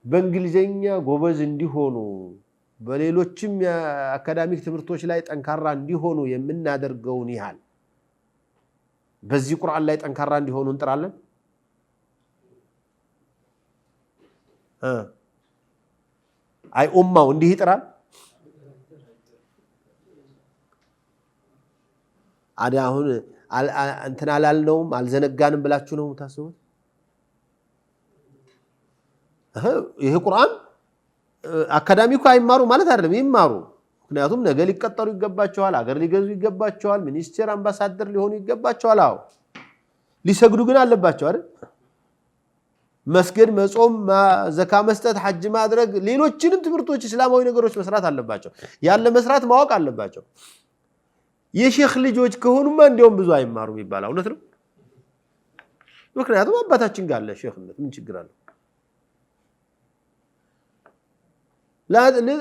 በእንግሊዘኛ ጎበዝ እንዲሆኑ በሌሎችም የአካዳሚክ ትምህርቶች ላይ ጠንካራ እንዲሆኑ የምናደርገውን ያህል በዚህ ቁርአን ላይ ጠንካራ እንዲሆኑ እንጥራለን? አይ ኡማው እንዲህ ይጥራል? አሁን እንትን አላልነውም አልዘነጋንም ብላችሁ ነው የምታስቡት? ይሄ ቁርአን አካዳሚኩ አይማሩ ማለት አይደለም፣ ይማሩ። ምክንያቱም ነገ ሊቀጠሩ ይገባቸዋል፣ አገር ሊገዙ ይገባቸዋል፣ ሚኒስቴር አምባሳደር ሊሆኑ ይገባቸዋል። አዎ ሊሰግዱ ግን አለባቸው አይደል? መስገድ፣ መጾም፣ ዘካ መስጠት፣ ሐጅ ማድረግ፣ ሌሎችንም ትምህርቶች እስላማዊ ነገሮች መስራት አለባቸው። ያለ መስራት ማወቅ አለባቸው። የሼክ ልጆች ከሆኑማ እንዲያውም ብዙ አይማሩም ይባላል። እውነት ነው። ምክንያቱም አባታችን ጋር አለ ሼክነት፣ ምን ችግር አለው?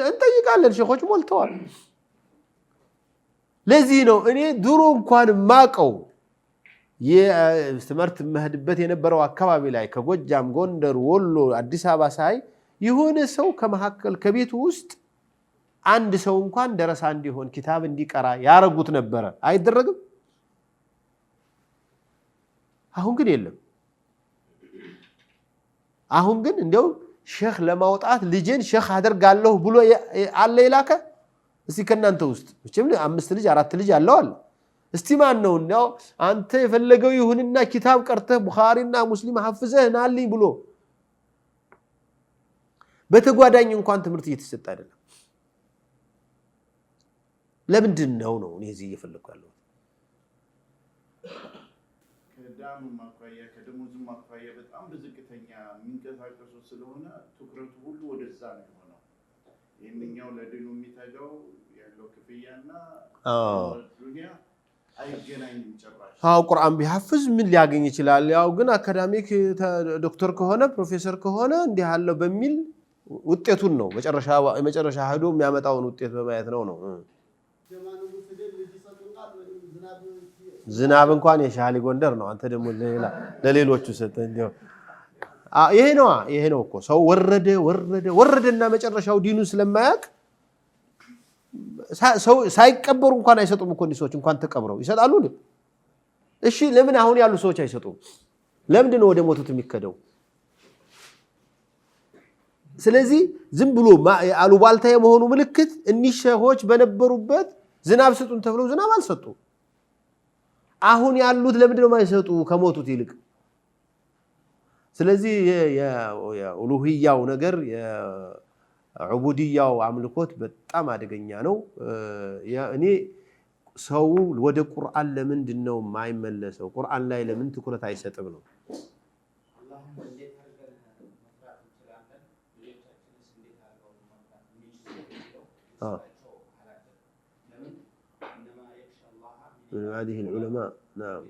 እንጠይቃለን፣ ሼኾች ሞልተዋል። ለዚህ ነው እኔ ድሮ እንኳን ማቀው የትምህርት መህድበት የነበረው አካባቢ ላይ ከጎጃም፣ ጎንደር፣ ወሎ፣ አዲስ አበባ ሳይ የሆነ ሰው ከመሐከል ከቤቱ ውስጥ አንድ ሰው እንኳን ደረሳ እንዲሆን ኪታብ እንዲቀራ ያረጉት ነበረ። አይደረግም? አሁን ግን የለም። አሁን ግን እንደው ሼክ ለማውጣት ልጄን ሼክ አደርጋለሁ ብሎ አለ ይላከ። እስቲ ከናንተ ውስጥ እቺም 5 ልጅ 4 ልጅ ያለው አለ። እስቲ ማን ነው እንደው አንተ የፈለገው ይሁንና ኪታብ ቀርተህ ቡኻሪና ሙስሊም ሐፍዘህ ናልኝ ብሎ በተጓዳኝ እንኳን ትምህርት እየተሰጠ አይደለም። ለምንድን ነው እኔ እዚህ እየፈለኩ ያለው? ከዳሙ ማኳያ ከደሞዙ ማኳያ በጣም በዝቅተኛ የሚንቀሳቀሱ ስለሆነ ትኩረቱ ሁሉ ወደዛ ነው የሆነው። ይሄንኛው ለድኑ የሚተጋው ያለው ክፍያና ዱንያ አይገናኝም ጭራሽ። ቁርአን ቢሐፍዝ ምን ሊያገኝ ይችላል? ያው ግን አካዳሚክ ዶክተር ከሆነ ፕሮፌሰር ከሆነ እንዲህ አለው በሚል ውጤቱን ነው መጨረሻ ሄዶ የሚያመጣውን ውጤት በማየት ነው። ዝናብ እንኳን የሻሊ ጎንደር ነው። አንተ ደግሞ ለሌሎቹ ሰጠ እንዴው ይሄ ነው እኮ ሰው ወረደና መጨረሻው ዲኑን ስለማያውቅ ሰው ሳይቀበሩ እንኳን አይሰጡም እኮ እንዲህ ሰዎች እንኳን ተቀብረው ይሰጣሉ እንዴ? እሺ ለምን አሁን ያሉ ሰዎች አይሰጡም? ለምንድን ነው ወደ ሞቱት የሚከደው? ስለዚህ ዝም ብሎ አሉባልታ የመሆኑ ምልክት እኒህ ሸሆች በነበሩበት ዝናብ ስጡን ተብለው ዝናብ አልሰጡ። አሁን ያሉት ለምንድን ነው የማይሰጡ ከሞቱት ይልቅ? ስለዚህ የኡሉሂያው ነገር ዑቡድያው አምልኮት በጣም አደገኛ ነው። እኔ ሰው ወደ ቁርአን ለምንድን ነው የማይመለሰው? ቁርአን ላይ ለምን ትኩረት አይሰጥም ነው? من هذه العلماء نعم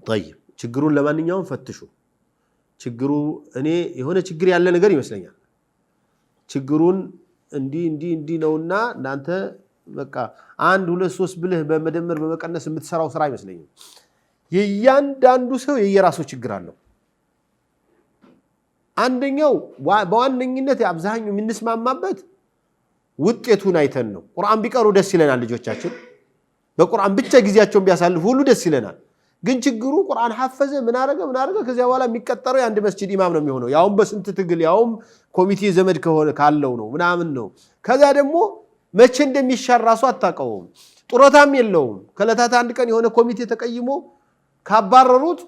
طيب ችግሩን ለማንኛውም ፈትሹ። ችግሩ እኔ የሆነ ችግር ያለ ነገር ይመስለኛል። ችግሩን እንዲ ነውና እናንተ በቃ 1 2 3 ብለህ በመደመር በመቀነስ የምትሰራው ስራ አይመስለኝም። የእያንዳንዱ ሰው የየራሱ ችግር አለው። አንደኛው በዋነኝነት አብዛኛው የምንስማማበት ውጤቱን አይተን ነው። ቁርአን ቢቀሩ ደስ ይለናል። ልጆቻችን በቁርአን ብቻ ጊዜያቸውን ቢያሳልፉ ሁሉ ደስ ይለናል። ግን ችግሩ ቁርአን ሐፈዘ ምን አረገ ከዚያ በኋላ የሚቀጠረው የአንድ መስጂድ ኢማም ነው የሚሆነው። ያውም በስንት ትግል ያውም ኮሚቴ ዘመድ ካለው ነው ምናምን ነው። ከዛ ደግሞ መቼ እንደሚሻር ራሱ አታውቀውም። ጡረታም የለውም። ከለታት አንድ ቀን የሆነ ኮሚቴ ተቀይሞ ካባረሩት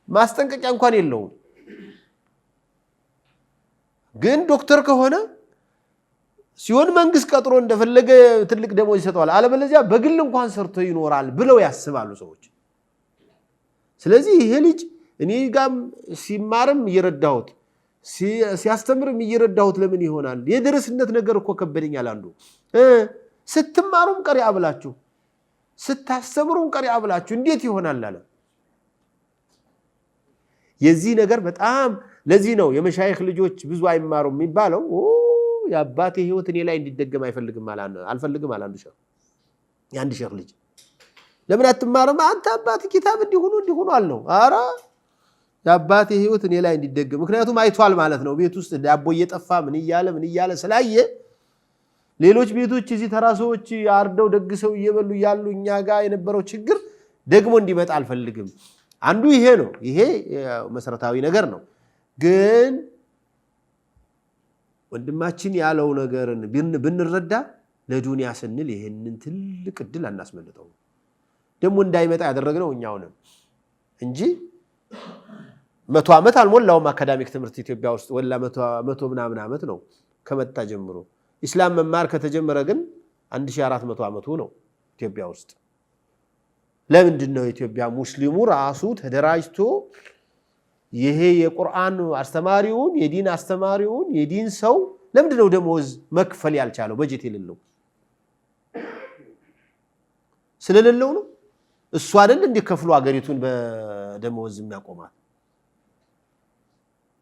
ማስጠንቀቂያ እንኳን የለውም። ግን ዶክተር ከሆነ ሲሆን መንግስት ቀጥሮ እንደፈለገ ትልቅ ደሞዝ ይሰጣል። አለበለዚያ በግል እንኳን ሰርቶ ይኖራል ብለው ያስባሉ ሰዎች። ስለዚህ ይሄ ልጅ እኔ ጋም ሲማርም እየረዳሁት ሲያስተምርም እየረዳሁት ለምን ይሆናል? የደረስነት ነገር እኮ ከበደኛል። አንዱ ስትማሩም ቀሪያ ብላችሁ ስታስተምሩም ቀሪያ ብላችሁ እንዴት ይሆናል አለ። የዚህ ነገር በጣም ለዚህ ነው የመሻይኽ ልጆች ብዙ አይማሩም የሚባለው። የአባቴ ህይወት እኔ ላይ እንዲደገም አልፈልግም አለ አንድ ሼኽ ልጅ። ለምን አትማርም አንተ? አባቴ ኪታብ እንዲሆኑ አልነው። ኧረ የአባቴ ህይወት እኔ ላይ እንዲደገም፣ ምክንያቱም አይቷል ማለት ነው። ቤት ውስጥ ዳቦ እየጠፋ ምን እያለ ስላየ ሌሎች ቤቶች እዚህ ተራሶች አርደው ደግሰው እየበሉ ያሉ እኛ ጋር የነበረው ችግር ደግሞ እንዲመጣ አልፈልግም። አንዱ ይሄ ነው። ይሄ መሰረታዊ ነገር ነው። ግን ወንድማችን ያለው ነገርን ብንረዳ ለዱንያ ስንል ይሄንን ትልቅ እድል አናስመልጠው። ደግሞ እንዳይመጣ ያደረግነው እኛው ነን እንጂ 100 ዓመት አልሞላውም አካዳሚክ ትምህርት ኢትዮጵያ ውስጥ ወላ 100 ምናምን ዓመት ነው ከመጣ ጀምሮ። ኢስላም መማር ከተጀመረ ግን 1400 ዓመቱ ነው ኢትዮጵያ ውስጥ። ለምንድን ነው ኢትዮጵያ ሙስሊሙ ራሱ ተደራጅቶ ይሄ የቁርአን አስተማሪውን የዲን አስተማሪውን የዲን ሰው ለምንድን ነው ደሞዝ መክፈል ያልቻለው? በጀት የሌለው ስለሌለው ነው። እሱ አይደል እንዲከፍሉ አገሪቱን በደሞዝ የሚያቆማት?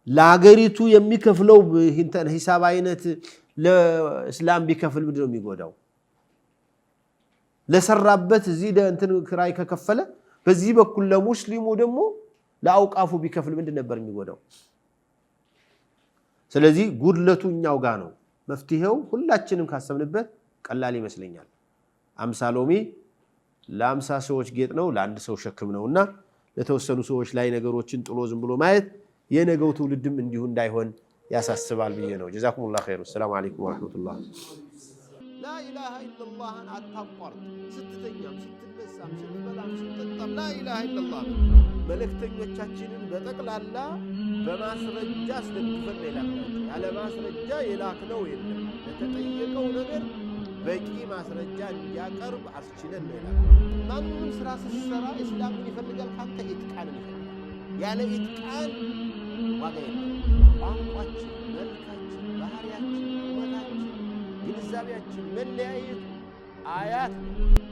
ለአገሪቱ የሚከፍለው ሂሳብ አይነት ለእስላም ቢከፍል ምንድን ነው የሚጎዳው? ለሰራበት እዚህ እንትን ክራይ ከከፈለ በዚህ በኩል ለሙስሊሙ ደግሞ ለአውቃፉ ቢከፍል ምንድን ነበር የሚጎዳው? ስለዚህ ጉድለቱ እኛው ጋር ነው። መፍትሄው ሁላችንም ካሰብንበት ቀላል ይመስለኛል። 50 ሎሚ ለ50 ሰዎች ጌጥ ነው፣ ለአንድ ሰው ሸክም ነውና ለተወሰኑ ሰዎች ላይ ነገሮችን ጥሎ ዝም ብሎ ማየት የነገው ትውልድም እንዲሁ እንዳይሆን ያሳስባል ብዬ ነው። ጀዛኩሙላህ ኸይር። ሰላም አለይኩም ወራህመቱላህ። لا إله إلا الله አታቋርጥ። ስትተኛም ስትነሳም ስትበላም ስትጠጣም لا إله إلا الله መልእክተኞቻችንን በጠቅላላ በማስረጃ አስደግፈን ይላክናቸው። ያለ ማስረጃ የላክነው የለም። ለተጠየቀው ነገር በቂ ማስረጃ እንዲያቀርብ አስችለን ይላክናቸው። ማንንም ስራ ስትሰራ እስላምን ይፈልጋል፣ ካንተ ኢትቃንን ይፈልጋል። ያለ ኢትቃን ዋጋ የለም። ቋንቋችን፣ መልካችን፣ ባህሪያችን፣ ቁመናችን፣ ግንዛቤያችን መለያየት አያት ነው።